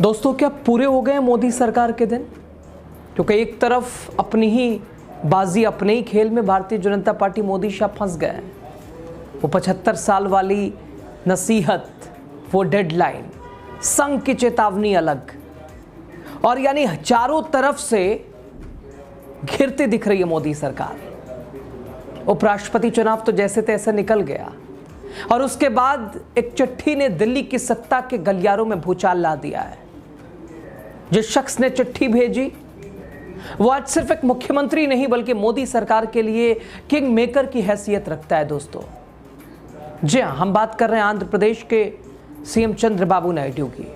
दोस्तों, क्या पूरे हो गए मोदी सरकार के दिन? क्योंकि एक तरफ अपनी ही बाजी, अपने ही खेल में भारतीय जनता पार्टी मोदी शाह फंस गए हैं। वो 75 साल वाली नसीहत, वो डेडलाइन, संघ की चेतावनी अलग, और यानी चारों तरफ से घिरते दिख रही है मोदी सरकार। उपराष्ट्रपति चुनाव तो जैसे तैसे निकल गया, और उसके बाद एक चिट्ठी ने दिल्ली की सत्ता के गलियारों में भूचाल ला दिया है। जिस शख्स ने चिट्ठी भेजी वो आज सिर्फ एक मुख्यमंत्री नहीं बल्कि मोदी सरकार के लिए किंग मेकर की हैसियत रखता है। दोस्तों, जी हां, हम बात कर रहे हैं आंध्र प्रदेश के सीएम चंद्रबाबू नायडू की,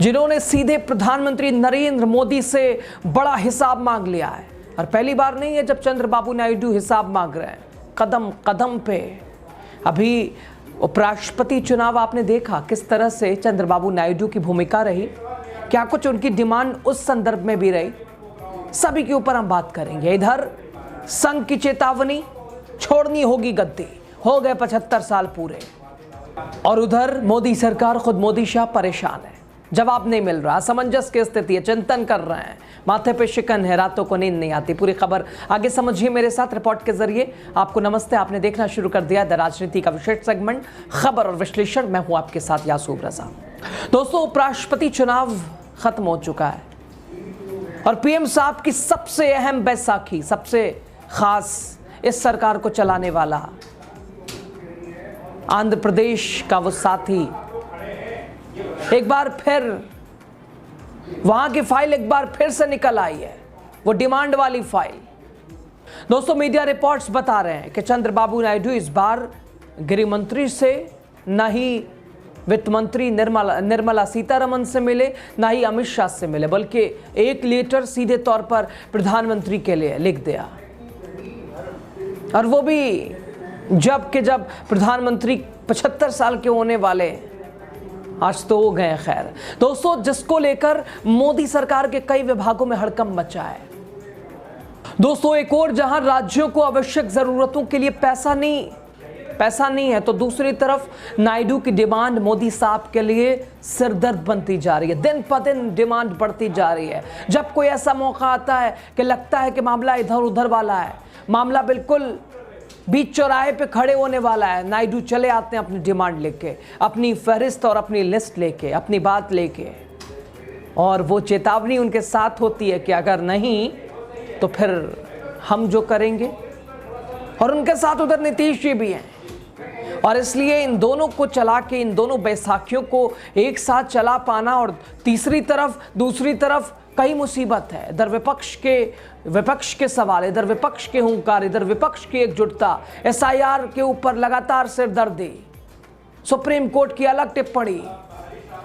जिन्होंने सीधे प्रधानमंत्री नरेंद्र मोदी से बड़ा हिसाब मांग लिया है। और पहली बार नहीं है जब चंद्रबाबू नायडू हिसाब मांग रहे हैं, कदम कदम पे। अभी उपराष्ट्रपति चुनाव आपने देखा किस तरह से चंद्रबाबू नायडू की भूमिका रही, क्या कुछ उनकी डिमांड उस संदर्भ में भी रही, सभी के ऊपर हम बात करेंगे। इधर संघ की चेतावनी, छोड़नी होगी गद्दी, हो गए 75 साल पूरे, और उधर मोदी सरकार, खुद मोदी शाह परेशान है, जवाब नहीं मिल रहा, असमंजस की स्थिति है, चिंतन कर रहे हैं, माथे पे शिकन है, रातों को नींद नहीं आती। पूरी खबर आगे समझिए मेरे साथ रिपोर्ट के जरिए। आपको नमस्ते, आपने देखना शुरू कर दिया द राजनीति का विशेष सेगमेंट खबर और विश्लेषण। मैं हूं आपके साथ यासूब रजा। दोस्तों, उपराष्ट्रपति चुनाव खत्म हो चुका है और पीएम साहब की सबसे अहम बैसाखी, सबसे खास, इस सरकार को चलाने वाला आंध्र प्रदेश का वो साथी एक बार फिर, वहां की फाइल एक बार फिर से निकल आई है, वो डिमांड वाली फाइल। दोस्तों, मीडिया रिपोर्ट्स बता रहे हैं कि चंद्रबाबू नायडू इस बार गृह मंत्री से, न ही वित्त मंत्री निर्मला सीतारमण से मिले, ना ही अमित शाह से मिले, बल्कि एक लेटर सीधे तौर पर प्रधानमंत्री के लिए लिख दिया। और वो भी जब प्रधानमंत्री 75 साल के होने वाले, आज तो हो गए। खैर दोस्तों, जिसको लेकर मोदी सरकार के कई विभागों में हड़कंप मचा है। दोस्तों, एक और जहां राज्यों को आवश्यक जरूरतों के लिए पैसा नहीं है, तो दूसरी तरफ नायडू की डिमांड मोदी साहब के लिए सिरदर्द बनती जा रही है। दिन पर दिन डिमांड बढ़ती जा रही है। जब कोई ऐसा मौका आता है कि लगता है कि मामला इधर उधर वाला है, मामला बिल्कुल बीच चौराहे पे खड़े होने वाला है, नायडू चले आते हैं अपनी डिमांड लेके, अपनी फहरिस्त और अपनी लिस्ट लेके, अपनी बात लेके, और वो चेतावनी उनके साथ होती है कि अगर नहीं तो फिर हम जो करेंगे। और उनके साथ उधर नीतीश जी भी हैं, और इसलिए इन दोनों को चला के, इन दोनों बैसाखियों को एक साथ चला पाना, और दूसरी तरफ कई मुसीबत है। इधर विपक्ष के सवाल, इधर विपक्ष के हुंकार, इधर विपक्ष की एकजुटता, एसआईआर के ऊपर लगातार सिरदर्दी, सुप्रीम कोर्ट की अलग टिप्पणी,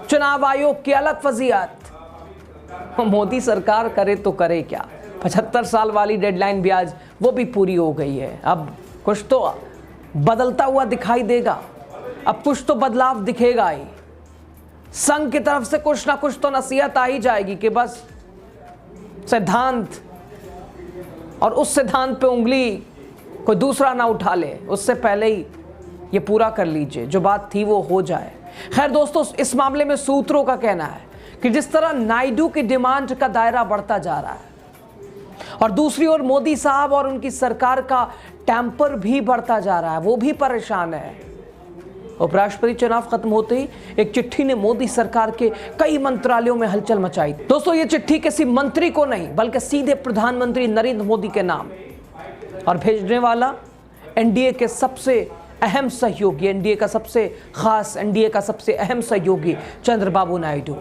चुनाव आयोग की अलग फजीहत। मोदी सरकार करे तो करे क्या? 75 साल वाली डेडलाइन भी आज वो भी पूरी हो गई है। अब कुछ तो बदलता हुआ दिखाई देगा, अब कुछ तो बदलाव दिखेगा ही। संघ की तरफ से कुछ ना कुछ तो नसीहत आ ही जाएगी कि बस सिद्धांत, और उस सिद्धांत पे उंगली कोई दूसरा ना उठा ले, उससे पहले ही ये पूरा कर लीजिए, जो बात थी वो हो जाए। खैर दोस्तों, इस मामले में सूत्रों का कहना है कि जिस तरह नायडू की डिमांड का दायरा बढ़ता जा रहा है, और दूसरी ओर मोदी साहब और उनकी सरकार का टेम्पर भी बढ़ता जा रहा है, वो भी परेशान है। उपराष्ट्रपति चुनाव खत्म होते ही एक चिट्ठी ने मोदी सरकार के कई मंत्रालयों में हलचल मचाई। दोस्तों, ये चिट्ठी किसी मंत्री को नहीं बल्कि सीधे प्रधानमंत्री नरेंद्र मोदी के नाम, और भेजने वाला एनडीए के सबसे अहम सहयोगी, एनडीए का सबसे अहम सहयोगी चंद्रबाबू नायडू।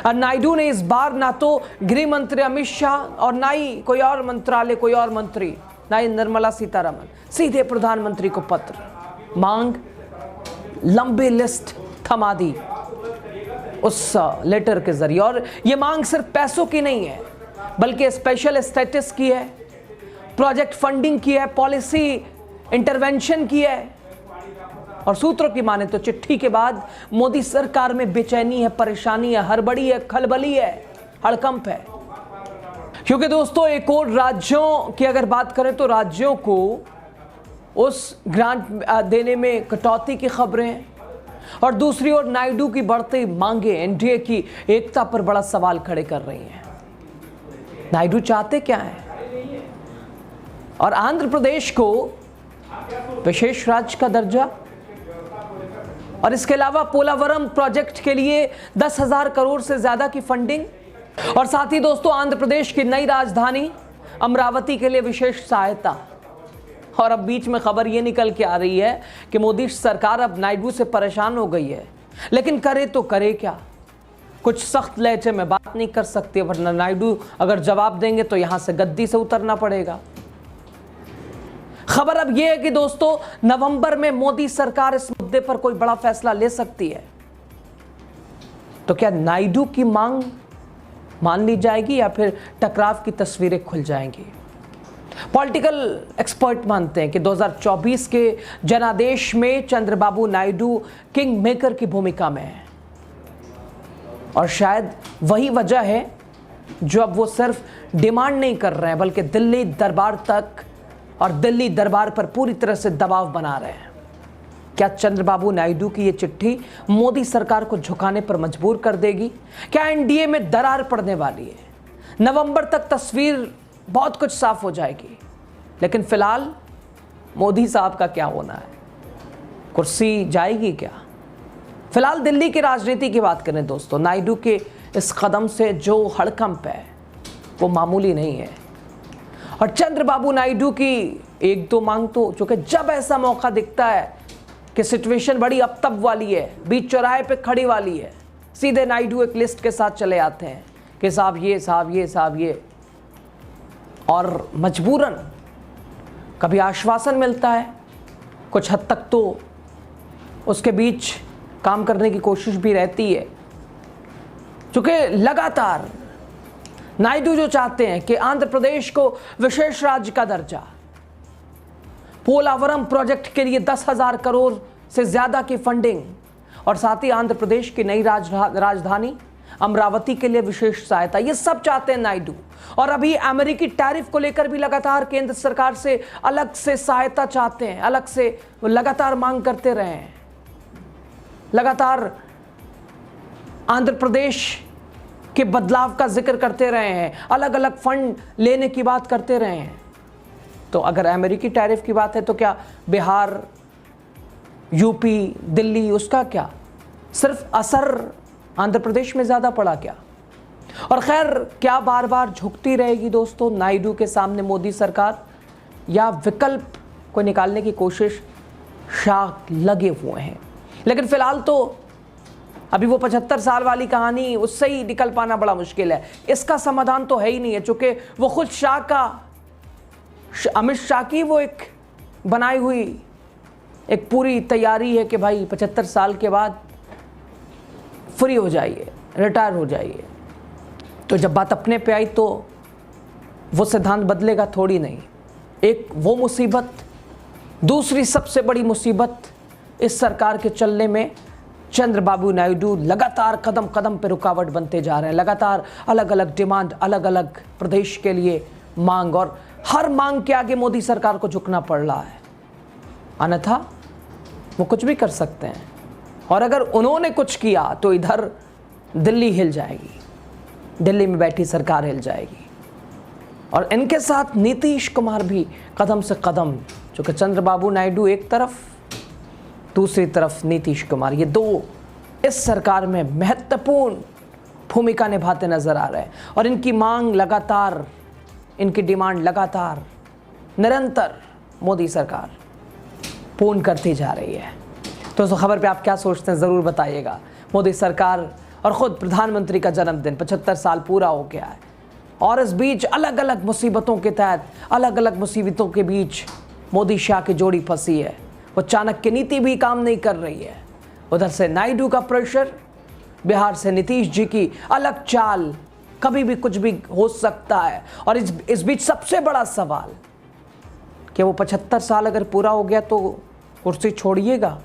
और नायडू ने इस बार ना तो गृह मंत्री अमित शाह और ना ही कोई और मंत्रालय, कोई और मंत्री, ना ही निर्मला सीतारमण, सीधे प्रधानमंत्री को पत्र, मांग, लंबी लिस्ट थमा दी उस लेटर के जरिए। और ये मांग सिर्फ पैसों की नहीं है, बल्कि स्पेशल स्टेटस की है, प्रोजेक्ट फंडिंग की है, पॉलिसी इंटरवेंशन की है। और सूत्रों की माने तो चिट्ठी के बाद मोदी सरकार में बेचैनी है, परेशानी है, हड़बड़ी है, खलबली है, हड़कंप है। क्योंकि दोस्तों, एक और राज्यों की अगर बात करें तो राज्यों को उस ग्रांट देने में कटौती की खबरें हैं, और दूसरी ओर नायडू की बढ़ती मांगे एनडीए की एकता पर बड़ा सवाल खड़े कर रही हैं। नायडू चाहते क्या हैं? और आंध्र प्रदेश को विशेष राज्य का दर्जा और इसके अलावा पोलावरम प्रोजेक्ट के लिए 10,000 करोड़ से ज्यादा की फंडिंग और साथ ही दोस्तों आंध्र प्रदेश की नई राजधानी अमरावती के लिए विशेष सहायता। और अब बीच में खबर यह निकल के आ रही है कि मोदी सरकार अब नायडू से परेशान हो गई है, लेकिन करे तो करे क्या? कुछ सख्त लहजे में बात नहीं कर सकती, वरना नायडू अगर जवाब देंगे तो यहां से गद्दी से उतरना पड़ेगा। खबर अब यह है कि दोस्तों नवंबर में मोदी सरकार इस मुद्दे पर कोई बड़ा फैसला ले सकती है। तो क्या नायडू की मांग मान ली जाएगी या फिर टकराव की तस्वीरें खुल जाएंगी? पॉलिटिकल एक्सपर्ट मानते हैं कि 2024 के जनादेश में चंद्रबाबू नायडू किंग मेकर की भूमिका में है और शायद वही वजह है जो अब वो सिर्फ डिमांड नहीं कर रहे हैं बल्कि दिल्ली दरबार तक और दिल्ली दरबार पर पूरी तरह से दबाव बना रहे हैं। क्या चंद्रबाबू नायडू की ये चिट्ठी मोदी सरकार को झुकाने पर मजबूर कर देगी? क्या एनडीए में दरार पड़ने वाली है? नवंबर तक तस्वीर बहुत कुछ साफ हो जाएगी, लेकिन फिलहाल मोदी साहब का क्या होना है? कुर्सी जाएगी क्या? फिलहाल दिल्ली की राजनीति की बात करें दोस्तों, नायडू के इस कदम से जो हड़कंप है वो मामूली नहीं है। और चंद्रबाबू नायडू की एक दो मांग तो चूंकि जब ऐसा मौका दिखता है कि सिचुएशन बड़ी अब तब वाली है, बीच चौराहे पे खड़ी वाली है, सीधे नायडू एक लिस्ट के साथ चले आते हैं कि साहब ये, साहब ये, साहब ये, और मजबूरन कभी आश्वासन मिलता है, कुछ हद तक तो उसके बीच काम करने की कोशिश भी रहती है। चूंकि लगातार नायडू जो चाहते हैं कि आंध्र प्रदेश को विशेष राज्य का दर्जा, पोलावरम प्रोजेक्ट के लिए 10,000 करोड़ से ज्यादा की फंडिंग और साथ ही आंध्र प्रदेश की नई राजधानी अमरावती के लिए विशेष सहायता, ये सब चाहते हैं नायडू। और अभी अमेरिकी टैरिफ को लेकर भी लगातार केंद्र सरकार से अलग से सहायता चाहते हैं, अलग से लगातार मांग करते रहे हैं, लगातार आंध्र प्रदेश के बदलाव का जिक्र करते रहे हैं, अलग अलग फंड लेने की बात करते रहे हैं। तो अगर अमेरिकी टैरिफ की बात है तो क्या बिहार, यूपी, दिल्ली, उसका क्या? सिर्फ असर आंध्र प्रदेश में ज्यादा पड़ा क्या? और खैर, क्या बार बार झुकती रहेगी दोस्तों नायडू के सामने मोदी सरकार, या विकल्प को निकालने की कोशिश शाह लगे हुए हैं? लेकिन फिलहाल तो अभी वो 75 साल वाली कहानी, उससे ही निकल पाना बड़ा मुश्किल है। इसका समाधान तो है ही नहीं है, चूंकि वो खुद शाह का, अमित शाह की वो एक बनाई हुई एक पूरी तैयारी है कि भाई 75 साल के बाद फ्री हो जाइए, रिटायर हो जाइए। तो जब बात अपने पे आई तो वो सिद्धांत बदलेगा थोड़ी नहीं। एक वो मुसीबत, दूसरी सबसे बड़ी मुसीबत इस सरकार के चलने में चंद्रबाबू नायडू लगातार कदम कदम पे रुकावट बनते जा रहे हैं। लगातार अलग अलग डिमांड, अलग अलग प्रदेश के लिए मांग, और हर मांग के आगे मोदी सरकार को झुकना पड़ रहा है, अन्यथा वो कुछ भी कर सकते हैं। और अगर उन्होंने कुछ किया तो इधर दिल्ली हिल जाएगी, दिल्ली में बैठी सरकार हिल जाएगी, और इनके साथ नीतीश कुमार भी कदम से कदम, क्योंकि चंद्रबाबू नायडू एक तरफ, दूसरी तरफ नीतीश कुमार, ये दो इस सरकार में महत्वपूर्ण भूमिका निभाते नजर आ रहे हैं। और इनकी मांग लगातार, इनकी डिमांड लगातार, निरंतर मोदी सरकार पूर्ण करती जा रही है। तो इस खबर पे आप क्या सोचते हैं ज़रूर बताइएगा। मोदी सरकार और ख़ुद प्रधानमंत्री का जन्मदिन 75 साल पूरा हो गया है, और इस बीच अलग अलग मुसीबतों के तहत, अलग अलग मुसीबतों के बीच मोदी शाह की जोड़ी फंसी है। वो चाणक्य नीति भी काम नहीं कर रही है। उधर से नायडू का प्रेशर, बिहार से नीतीश जी की अलग चाल, कभी भी कुछ भी हो सकता है। और इस बीच सबसे बड़ा सवाल कि वो 75 साल अगर पूरा हो गया तो कुर्सी छोड़िएगा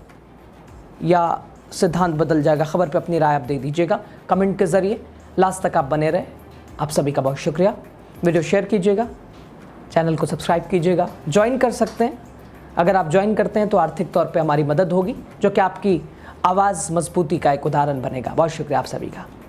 या सिद्धांत बदल जाएगा? खबर पे अपनी राय आप दे दीजिएगा कमेंट के ज़रिए। लास्ट तक आप बने रहे, आप सभी का बहुत शुक्रिया। वीडियो शेयर कीजिएगा, चैनल को सब्सक्राइब कीजिएगा, ज्वाइन कर सकते हैं। अगर आप ज्वाइन करते हैं तो आर्थिक तौर पे हमारी मदद होगी, जो कि आपकी आवाज़ मजबूती का एक उदाहरण बनेगा। बहुत शुक्रिया आप सभी का।